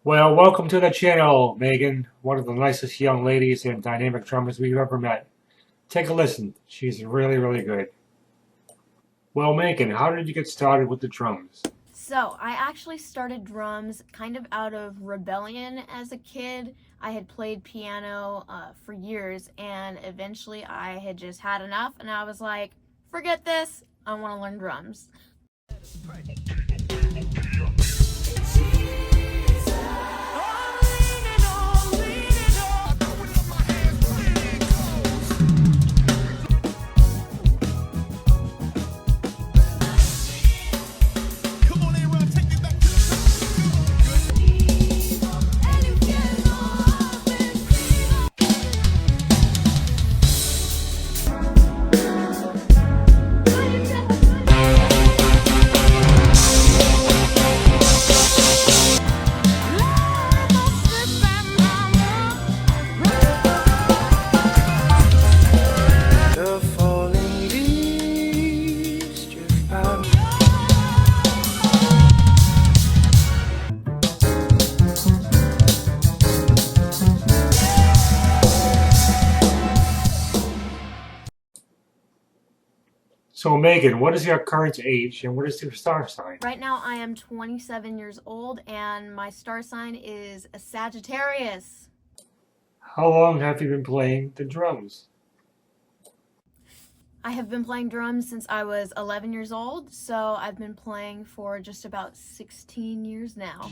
Well, welcome to the channel, Megan, one of the nicest young ladies and dynamic drummers we've ever met. Take a listen. She's really, really good. Well, Megan, how did you get started with the drums? So, I actually started drums kind of out of rebellion as a kid. I had played piano for years, and eventually I had just had enough, and I was like, forget this, I want to learn drums. So, Megan, what is your current age and what is your star sign? Right now I am 27 years old, and my star sign is a Sagittarius. How long have you been playing the drums? I have been playing drums since I was 11 years old, so I've been playing for just about 16 years now.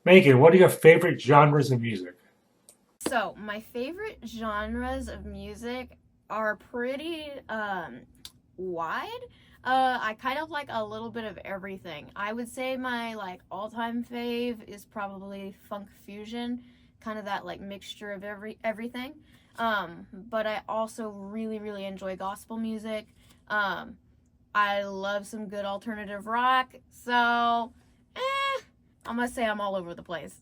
Megan, what are your favorite genres of music? So, my favorite genres of music are pretty wide. I kind of like a little bit of everything. I would say my all-time fave is probably funk fusion, kind of that mixture of everything. But I also really enjoy gospel music. I love some good alternative rock. So, I must say I'm all over the place.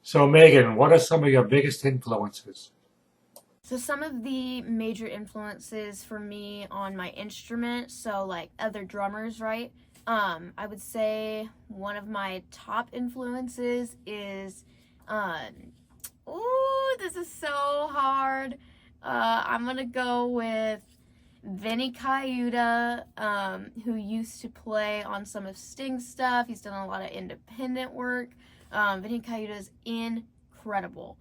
So, Megan, what are some of your biggest influences? So some of the major influences for me on my instrument, so other drummers, right? I would say one of my top influences is, this is so hard. I'm gonna go with Vinny Cayuta, who used to play on some of Sting's stuff. He's done a lot of independent work. Vinny Cayuta is incredible.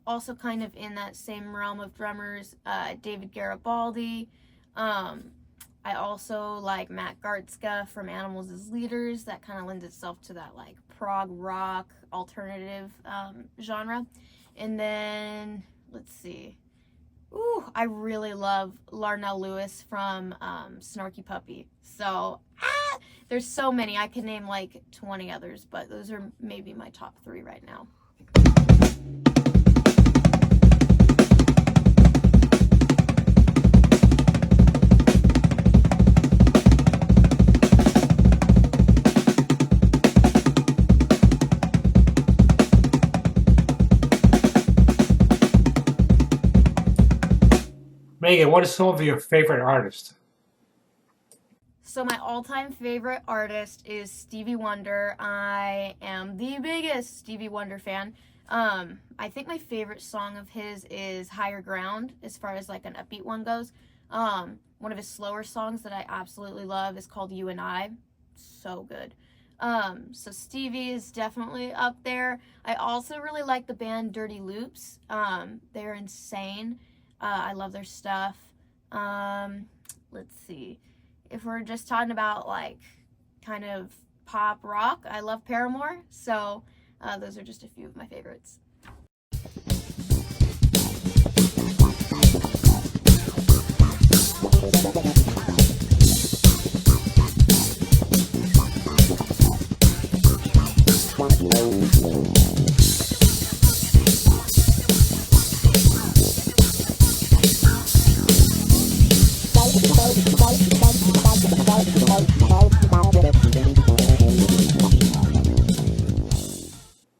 Also kind of in that same realm of drummers, David Garibaldi. I also like Matt Gartzka from Animals as Leaders. That kind of lends itself to that prog rock alternative genre. And then, let's see. I really love Larnell Lewis from Snarky Puppy. So, there's so many. I could name 20 others, but those are maybe my top 3 right now. Megan, what is some of your favorite artists? So my all-time favorite artist is Stevie Wonder. I am the biggest Stevie Wonder fan. I think my favorite song of his is Higher Ground, as far as like an upbeat one goes. One of his slower songs that I absolutely love is called You and I. So good. So Stevie is definitely up there. I also really like the band Dirty Loops. They're insane. I love their stuff. Let's see. If we're just talking about like kind of pop rock, I love Paramore. So those are just a few of my favorites.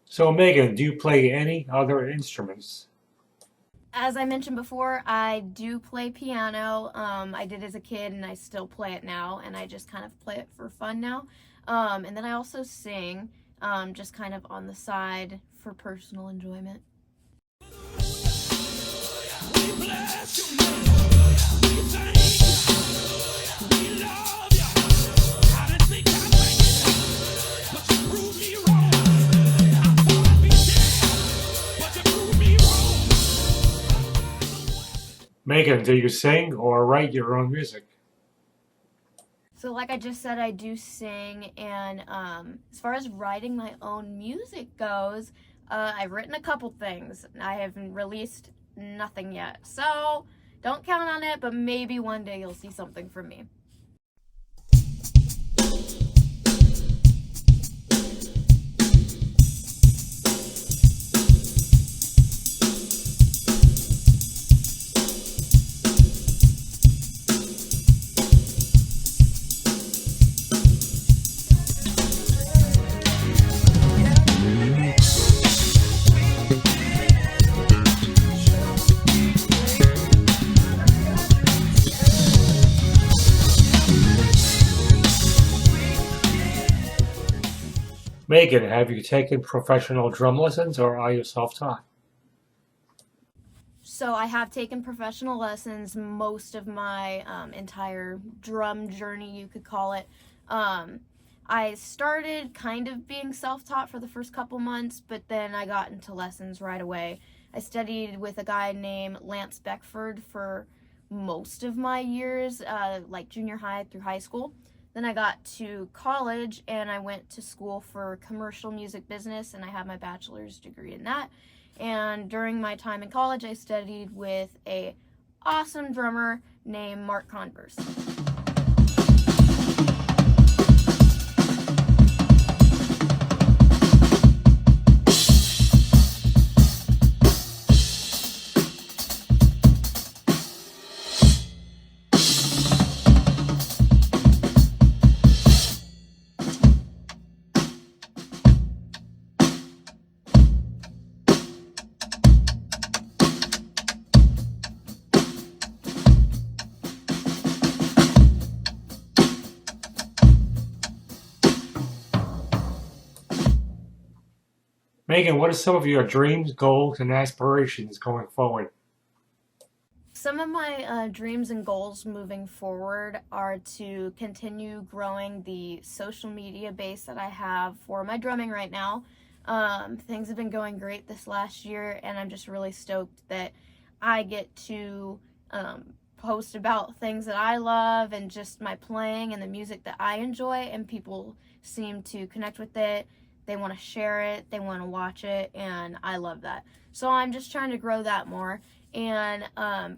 So, Megan, do you play any other instruments? As I mentioned before, I do play piano. I did as a kid and I still play it now, and I just kind of play it for fun now. And then I also sing, just kind of on the side for personal enjoyment. Megan, do you sing or write your own music? So, like I just said, I do sing, and as far as writing my own music goes, I've written a couple things. I haven't released nothing yet, so don't count on it, but maybe one day you'll see something from me. Megan, have you taken professional drum lessons or are you self-taught? So I have taken professional lessons most of my entire drum journey, you could call it. I started kind of being self-taught for the first couple months, but then I got into lessons right away. I studied with a guy named Lance Beckford for most of my years, like junior high through high school. Then I got to college and I went to school for commercial music business, and I have my bachelor's degree in that. And during my time in college, I studied with a awesome drummer named Mark Converse. Megan, what are some of your dreams, goals, and aspirations going forward? Some of my dreams and goals moving forward are to continue growing the social media base that I have for my drumming right now. Things have been going great this last year, and I'm just really stoked that I get to post about things that I love and just my playing and the music that I enjoy, and people seem to connect with it. They want to share it, they want to watch it, and I love that. So I'm just trying to grow that more. And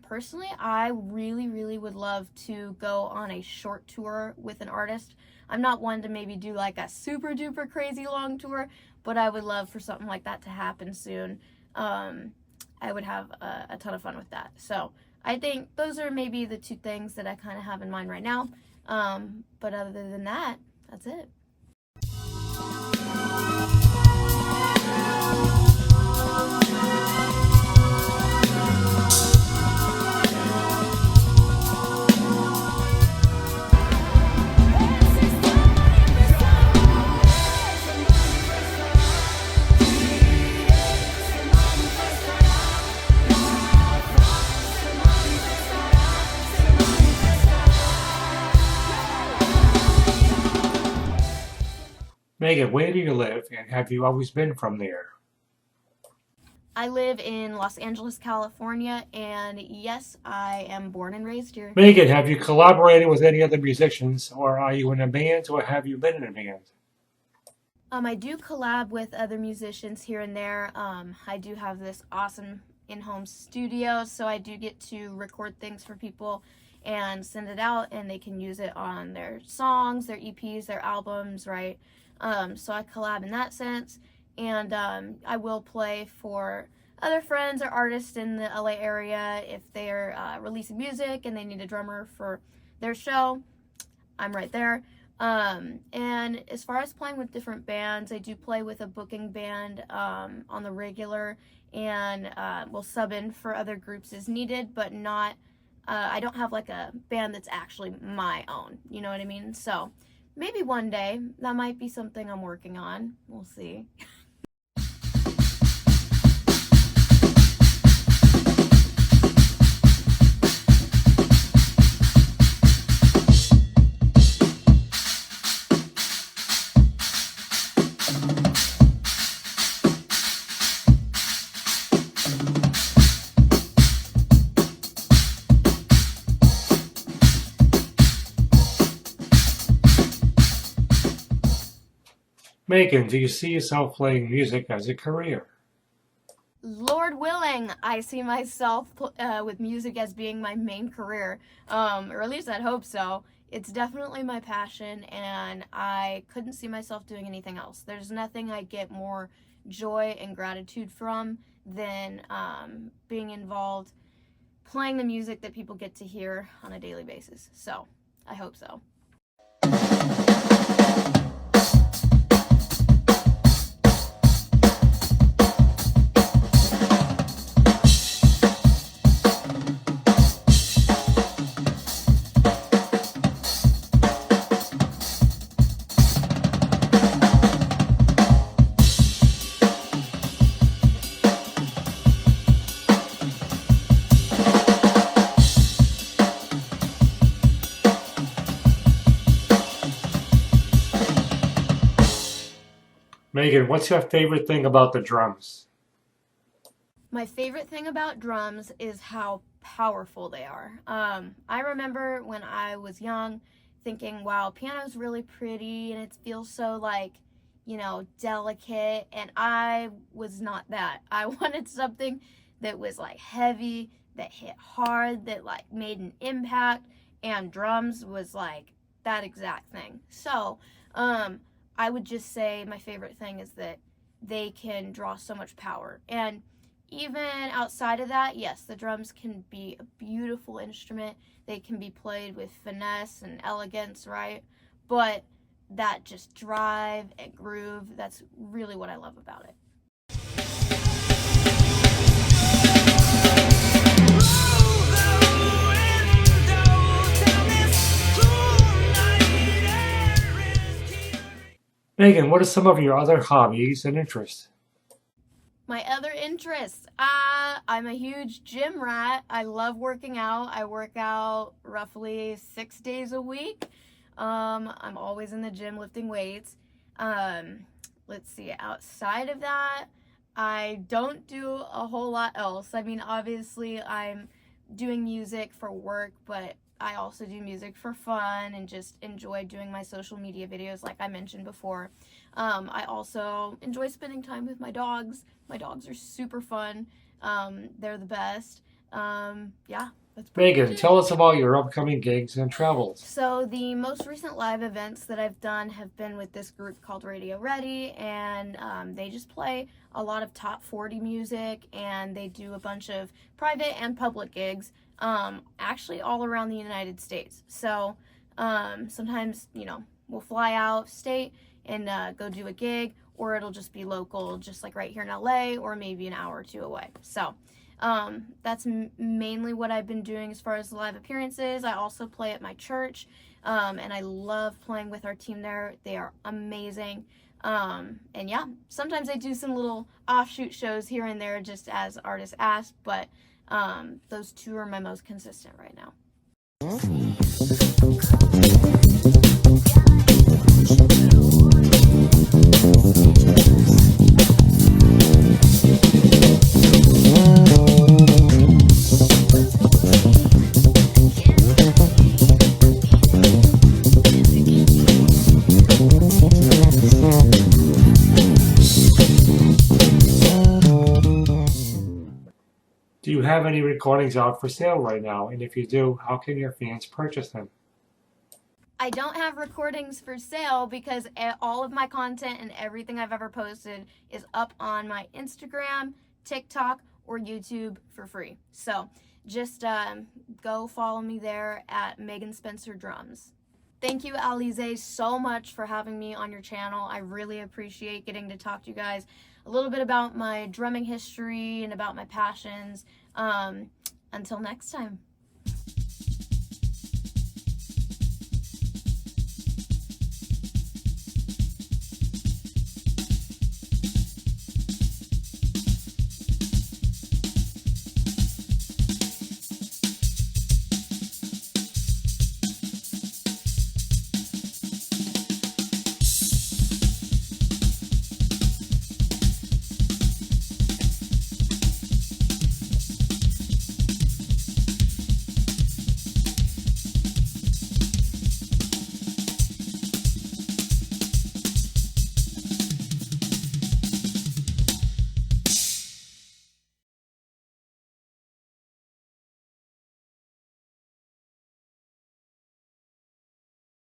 personally, I really, really would love to go on a short tour with an artist. I'm not one to maybe do like a super duper crazy long tour, but I would love for something like that to happen soon. I would have a ton of fun with that. So I think those are maybe the two things that I kind of have in mind right now. But other than that, that's it. Megan, where do you live, and have you always been from there? I live in Los Angeles, California, and yes, I am born and raised here. Megan, have you collaborated with any other musicians, or are you in a band, or have you been in a band? I do collab with other musicians here and there. I do have this awesome in-home studio, so I do get to record things for people and send it out, and they can use it on their songs, their EPs, their albums, right? So I collab in that sense, and I will play for other friends or artists in the LA area if they're releasing music and they need a drummer for their show. I'm right there. And as far as playing with different bands, I do play with a booking band on the regular, and will sub in for other groups as needed, but not, I don't have like a band that's actually my own, you know what I mean? So maybe one day that might be something I'm working on. We'll see. Megan, do you see yourself playing music as a career? Lord willing, I see myself with music as being my main career, or at least I'd hope so. It's definitely my passion, and I couldn't see myself doing anything else. There's nothing I get more joy and gratitude from than being involved playing the music that people get to hear on a daily basis. So I hope so. Megan, what's your favorite thing about the drums? My favorite thing about drums is how powerful they are. I remember when I was young thinking, wow, piano's really pretty and it feels so like, delicate. And I was not that. I wanted something that was like heavy, that hit hard, that like made an impact. And drums was like that exact thing. So, I would just say my favorite thing is that they can draw so much power. And even outside of that, yes, the drums can be a beautiful instrument. They can be played with finesse and elegance, right? But that just drive and groove, that's really what I love about it. Megan, what are some of your other hobbies and interests? My other interests. I'm a huge gym rat. I love working out. I work out roughly 6 days a week. I'm always in the gym lifting weights. Let's see, outside of that, I don't do a whole lot else. I mean, obviously, I'm doing music for work, but I also do music for fun and just enjoy doing my social media videos like I mentioned before. I also enjoy spending time with my dogs. My dogs are super fun. They're the best. Yeah, that's pretty much Megan, it. tell us about your upcoming gigs and travels. So the most recent live events that I've done have been with this group called Radio Ready, and they just play a lot of top 40 music, and they do a bunch of private and public gigs, actually all around the United States. So sometimes, we'll fly out of state and go do a gig, or it'll just be local, just like right here in LA, or maybe an hour or two away. So that's mainly what I've been doing as far as live appearances. I also play at my church, and I love playing with our team there. They are amazing. And yeah, sometimes I do some little offshoot shows here and there just as artists ask, but those two are my most consistent right now. any recordings out for sale right now? And if you do, how can your fans purchase them? I don't have recordings for sale because all of my content and everything I've ever posted is up on my Instagram, TikTok, or YouTube for free. So just go follow me there at Megan Spencer Drums. Thank you, Alizee, so much for having me on your channel. I really appreciate getting to talk to you guys a little bit about my drumming history and about my passions. Until next time.